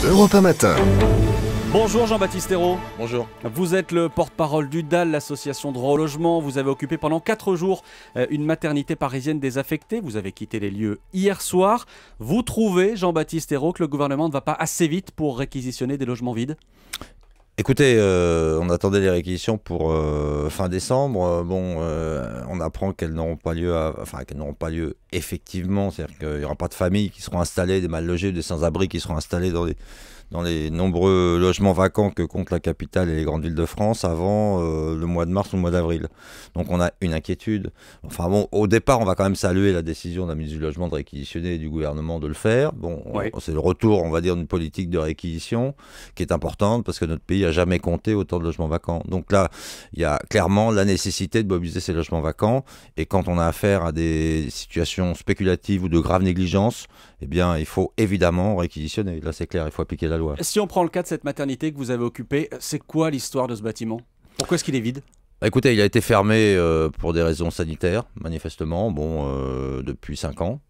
Europe 1 Matin. Bonjour Jean-Baptiste Ayrault. Bonjour. Vous êtes le porte-parole du DAL, l'association droit au logement. Vous avez occupé pendant 4 jours une maternité parisienne désaffectée. Vous avez quitté les lieux hier soir. Vous trouvez, Jean-Baptiste Ayrault, que le gouvernement ne va pas assez vite pour réquisitionner des logements vides ? Écoutez, on attendait les réquisitions pour fin décembre. On apprend qu'elles n'auront pas lieu, qu'elles n'auront pas lieu effectivement. C'est-à-dire qu'il n'y aura pas de familles qui seront installées, des mal logés, des sans-abri qui seront installés dans les nombreux logements vacants que compte la capitale et les grandes villes de France avant le mois de mars ou le mois d'avril. Donc on a une inquiétude. Au départ, on va quand même saluer la décision de la ministre du Logement de réquisitionner et du gouvernement de le faire. C'est le retour, on va dire, d'une politique de réquisition qui est importante parce que notre pays n'a jamais compté autant de logements vacants. Donc là, il y a clairement la nécessité de mobiliser ces logements vacants. Et quand on a affaire à des situations spéculatives ou de graves négligences, eh bien, il faut évidemment réquisitionner. Là, c'est clair, il faut appliquer la loi. Si on prend le cas de cette maternité que vous avez occupée, c'est quoi l'histoire de ce bâtiment ? Pourquoi est-ce qu'il est vide ? Écoutez, il a été fermé pour des raisons sanitaires, manifestement, depuis 5 ans.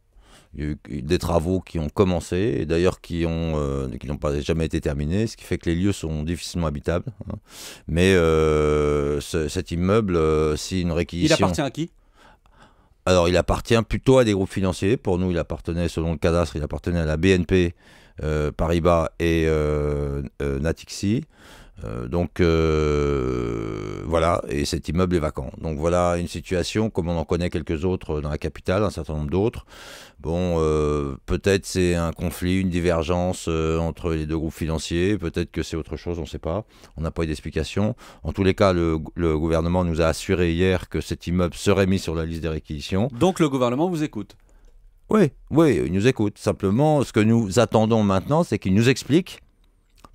Il y a eu des travaux qui ont commencé, et d'ailleurs qui n'ont pas jamais été terminés, ce qui fait que les lieux sont difficilement habitables. Mais cet immeuble, si une réquisition... Il appartient à qui ? Alors, il appartient plutôt à des groupes financiers. Pour nous, il appartenait, selon le cadastre, il appartenait à la BNP Paribas et Natixi. Voilà, et cet immeuble est vacant. Donc voilà une situation comme on en connaît quelques autres dans la capitale, un certain nombre d'autres. Peut-être c'est un conflit, une divergence entre les deux groupes financiers, peut-être que c'est autre chose, on ne sait pas. On n'a pas eu d'explication. En tous les cas, le gouvernement nous a assuré hier que cet immeuble serait mis sur la liste des réquisitions. Donc le gouvernement vous écoute ? Oui, il nous écoute. Simplement, ce que nous attendons maintenant, c'est qu'il nous explique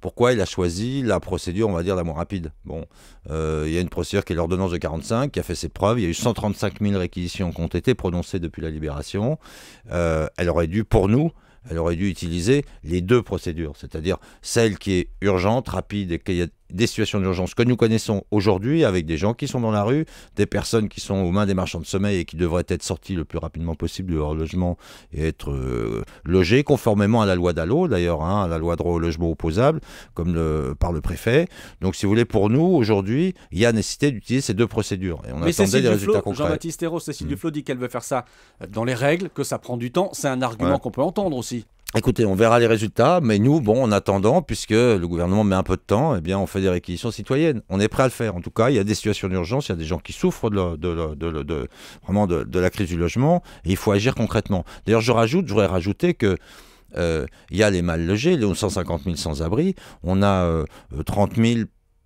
pourquoi il a choisi la procédure, on va dire, la moins rapide. Il y a une procédure qui est l'ordonnance de 45, qui a fait ses preuves. Il y a eu 135 000 réquisitions qui ont été prononcées depuis la libération. Elle aurait dû utiliser les deux procédures, c'est-à-dire celle qui est urgente, rapide, et qu'il y a des situations d'urgence que nous connaissons aujourd'hui avec des gens qui sont dans la rue, des personnes qui sont aux mains des marchands de sommeil et qui devraient être sorties le plus rapidement possible de leur logement et être logées conformément à la loi DALO, d'ailleurs, à la loi droit au logement opposable, par le préfet. Donc, si vous voulez, pour nous, aujourd'hui, il y a nécessité d'utiliser ces deux procédures. Et on attendait des résultats concrets. Jean-Baptiste Ayrault, Cécile Duflot dit qu'elle veut faire ça dans les règles, que ça prend du temps. C'est un argument qu'on peut entendre aussi. Écoutez, on verra les résultats, mais nous, en attendant, puisque le gouvernement met un peu de temps, eh bien, on fait des réquisitions citoyennes. On est prêt à le faire. En tout cas, il y a des situations d'urgence, il y a des gens qui souffrent vraiment de la crise du logement, et il faut agir concrètement. D'ailleurs, je voudrais rajouter que il y a les mal logés, les 150 000 sans-abri, on a 30 000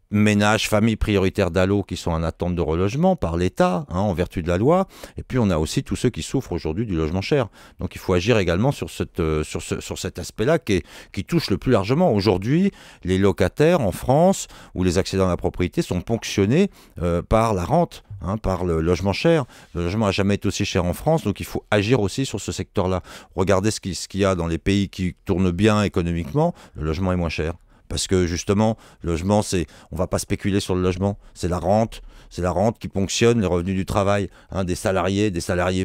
ménages, familles prioritaires DALO qui sont en attente de relogement par l'État, en vertu de la loi. Et puis on a aussi tous ceux qui souffrent aujourd'hui du logement cher. Donc il faut agir également sur cet aspect-là qui touche le plus largement. Aujourd'hui, les locataires en France ou les accédants à la propriété sont ponctionnés par la rente. Par le logement cher. Le logement n'a jamais été aussi cher en France, donc il faut agir aussi sur ce secteur-là. Regardez ce qu'il y a dans les pays qui tournent bien économiquement, le logement est moins cher. Parce que justement, le logement, on ne va pas spéculer sur le logement, c'est la rente qui ponctionne les revenus du travail, des salariés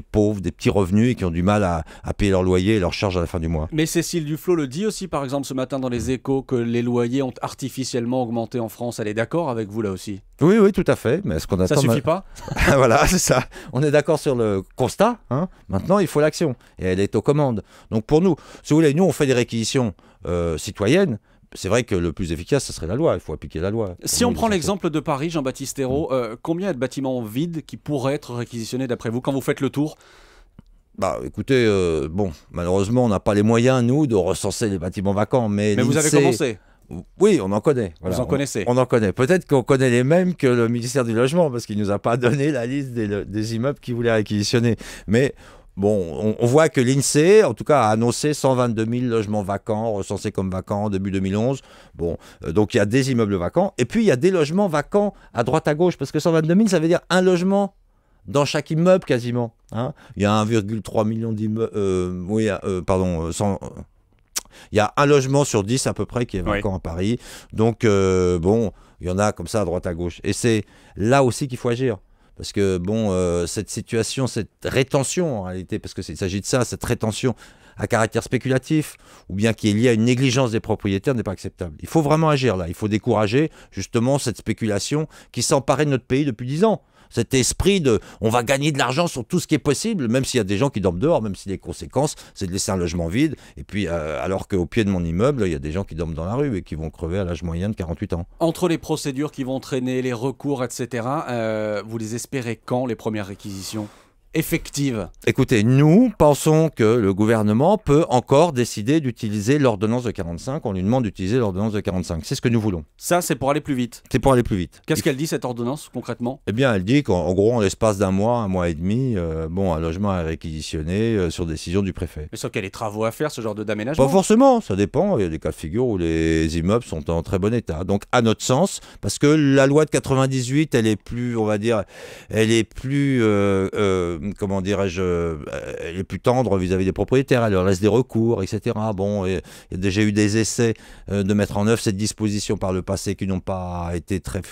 pauvres, des petits revenus et qui ont du mal à payer leur loyer et leurs charges à la fin du mois. Mais Cécile Duflot le dit aussi, par exemple, ce matin dans les Échos, que les loyers ont artificiellement augmenté en France. Elle est d'accord avec vous là aussi ? Oui, tout à fait. Mais est-ce qu'on attend... Ça suffit pas ? Voilà, c'est ça. On est d'accord sur le constat. Maintenant, il faut l'action. Et elle est aux commandes. Donc pour nous, si vous voulez, nous, on fait des réquisitions citoyennes. C'est vrai que le plus efficace, ce serait la loi. Il faut appliquer la loi. Si on prend l'exemple de Paris, Jean-Baptiste Ayrault, combien y a de bâtiments vides qui pourraient être réquisitionnés d'après vous quand vous faites le tour ? Écoutez, malheureusement, on n'a pas les moyens, nous, de recenser les bâtiments vacants. Mais vous avez commencé ? Oui, on en connaît. Voilà, vous en connaissez ? On en connaît. Peut-être qu'on connaît les mêmes que le ministère du Logement, parce qu'il ne nous a pas donné la liste des immeubles qu'il voulait réquisitionner. Mais... on voit que l'INSEE, en tout cas, a annoncé 122 000 logements vacants, recensés comme vacants en début 2011. Donc il y a des immeubles vacants. Et puis il y a des logements vacants à droite à gauche, parce que 122 000, ça veut dire un logement dans chaque immeuble quasiment. Il y a 1,3 million d'immeubles. Il y a un logement sur 10 à peu près qui est vacant à Paris. Donc il y en a comme ça à droite à gauche. Et c'est là aussi qu'il faut agir. Parce que cette situation, cette rétention en réalité, parce qu'il s'agit de ça, cette rétention à caractère spéculatif ou bien qui est lié à une négligence des propriétaires n'est pas acceptable. Il faut vraiment agir là. Il faut décourager justement cette spéculation qui s'emparait de notre pays depuis 10 ans. Cet esprit de on va gagner de l'argent sur tout ce qui est possible, même s'il y a des gens qui dorment dehors, même si les conséquences, c'est de laisser un logement vide. Et puis, alors qu'au pied de mon immeuble, il y a des gens qui dorment dans la rue et qui vont crever à l'âge moyen de 48 ans. Entre les procédures qui vont traîner, les recours, etc., vous les espérez quand, les premières réquisitions effectives? Écoutez, nous pensons que le gouvernement peut encore décider d'utiliser l'ordonnance de 45. On lui demande d'utiliser l'ordonnance de 45. C'est ce que nous voulons. Ça, c'est pour aller plus vite. C'est pour aller plus vite. Qu'est-ce qu'elle dit, cette ordonnance, concrètement? Eh bien, elle dit qu'en gros, en l'espace d'un mois et demi, un logement est réquisitionné sur décision du préfet. Mais sauf qu'il y a des travaux à faire, ce genre d'aménagement. Pas forcément, ça dépend. Il y a des cas de figure où les immeubles sont en très bon état. Donc, à notre sens, parce que la loi de 98, elle est plus, on va dire, elle est plus... comment dirais-je, elle est plus tendre vis-à-vis des propriétaires, elle leur laisse des recours, etc. Bon, il y a déjà eu des essais de mettre en œuvre cette disposition par le passé qui n'ont pas été très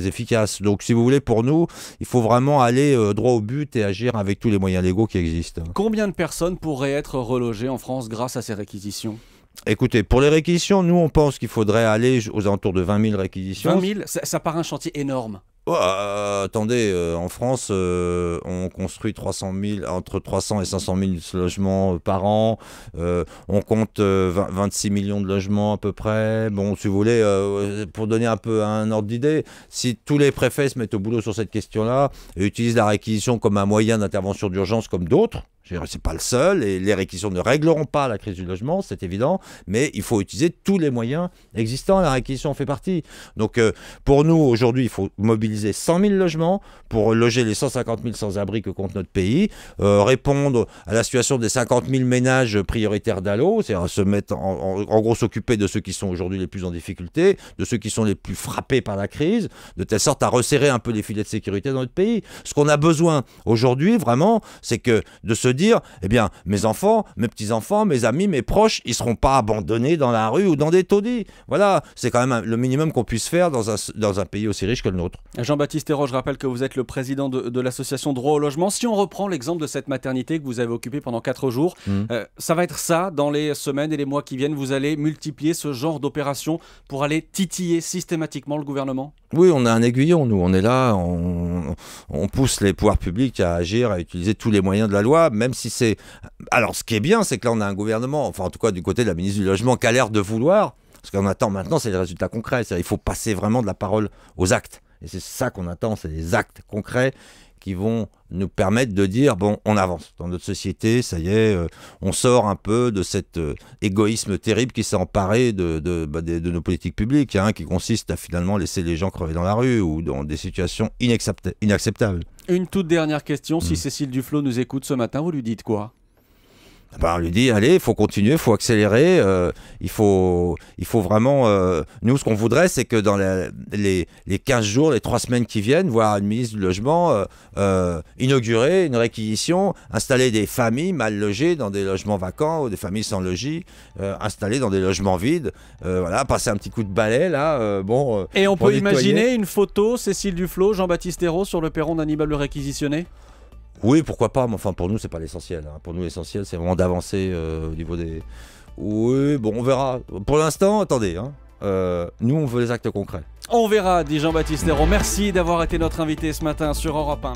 efficaces. Donc, si vous voulez, pour nous, il faut vraiment aller droit au but et agir avec tous les moyens légaux qui existent. Combien de personnes pourraient être relogées en France grâce à ces réquisitions? Écoutez, pour les réquisitions, nous, on pense qu'il faudrait aller aux alentours de 20 000 réquisitions. 20 000, ça paraît un chantier énorme. Attendez, en France, on construit entre 300 et 500 000 logements par an. On compte 26 millions de logements à peu près. Bon, si vous voulez, pour donner un peu un ordre d'idée, si tous les préfets se mettent au boulot sur cette question-là et utilisent la réquisition comme un moyen d'intervention d'urgence comme d'autres, c'est pas le seul, et les réquisitions ne régleront pas la crise du logement, c'est évident, mais il faut utiliser tous les moyens existants, la réquisition en fait partie. Donc pour nous, aujourd'hui, il faut mobiliser 100 000 logements pour loger les 150 000 sans-abri que compte notre pays, répondre à la situation des 50 000 ménages prioritaires d'ALLO, c'est-à-dire se mettre en gros s'occuper de ceux qui sont aujourd'hui les plus en difficulté, de ceux qui sont les plus frappés par la crise, de telle sorte à resserrer un peu les filets de sécurité dans notre pays. Ce qu'on a besoin aujourd'hui, vraiment, c'est que de se dire, eh bien, mes enfants, mes petits-enfants, mes amis, mes proches, ils ne seront pas abandonnés dans la rue ou dans des taudis. Voilà, c'est quand même le minimum qu'on puisse faire dans un pays aussi riche que le nôtre. Jean-Baptiste Ayrault, je rappelle que vous êtes le président de l'association Droit au logement. Si on reprend l'exemple de cette maternité que vous avez occupée pendant 4 jours, ça va être ça dans les semaines et les mois qui viennent. Vous allez multiplier ce genre d'opérations pour aller titiller systématiquement le gouvernement? Oui, on a un aiguillon, nous. On est là, on pousse les pouvoirs publics à agir, à utiliser tous les moyens de la loi, même si c'est... Alors, ce qui est bien, c'est que là, on a un gouvernement, enfin, en tout cas, du côté de la ministre du Logement, qui a l'air de vouloir. Ce qu'on attend maintenant, c'est les résultats concrets. C'est-à-dire, il faut passer vraiment de la parole aux actes. Et c'est ça qu'on attend, c'est les actes concrets qui vont nous permettre de dire, bon, on avance dans notre société, ça y est, on sort un peu de cet égoïsme terrible qui s'est emparé de nos politiques publiques, qui consiste à finalement laisser les gens crever dans la rue ou dans des situations inacceptables. Une toute dernière question, si Cécile Duflot nous écoute ce matin, vous lui dites quoi? On lui dit, allez, il faut continuer, il faut accélérer, il faut vraiment... nous, ce qu'on voudrait, c'est que dans les 15 jours, les 3 semaines qui viennent, voir une ministre du Logement inaugurer une réquisition, installer des familles mal logées dans des logements vacants ou des familles sans logis, installées dans des logements vides, voilà, passer un petit coup de balai, là, Et on peut imaginer une photo, Cécile Duflot, Jean-Baptiste Ayrault, sur le perron d'un immeuble réquisitionné? Oui, pourquoi pas, mais enfin pour nous c'est pas l'essentiel. Pour nous l'essentiel c'est vraiment d'avancer au niveau des... Oui, bon on verra. Pour l'instant, attendez, nous on veut les actes concrets. On verra, dit Jean-Baptiste Ayrault. Merci d'avoir été notre invité ce matin sur Europe 1.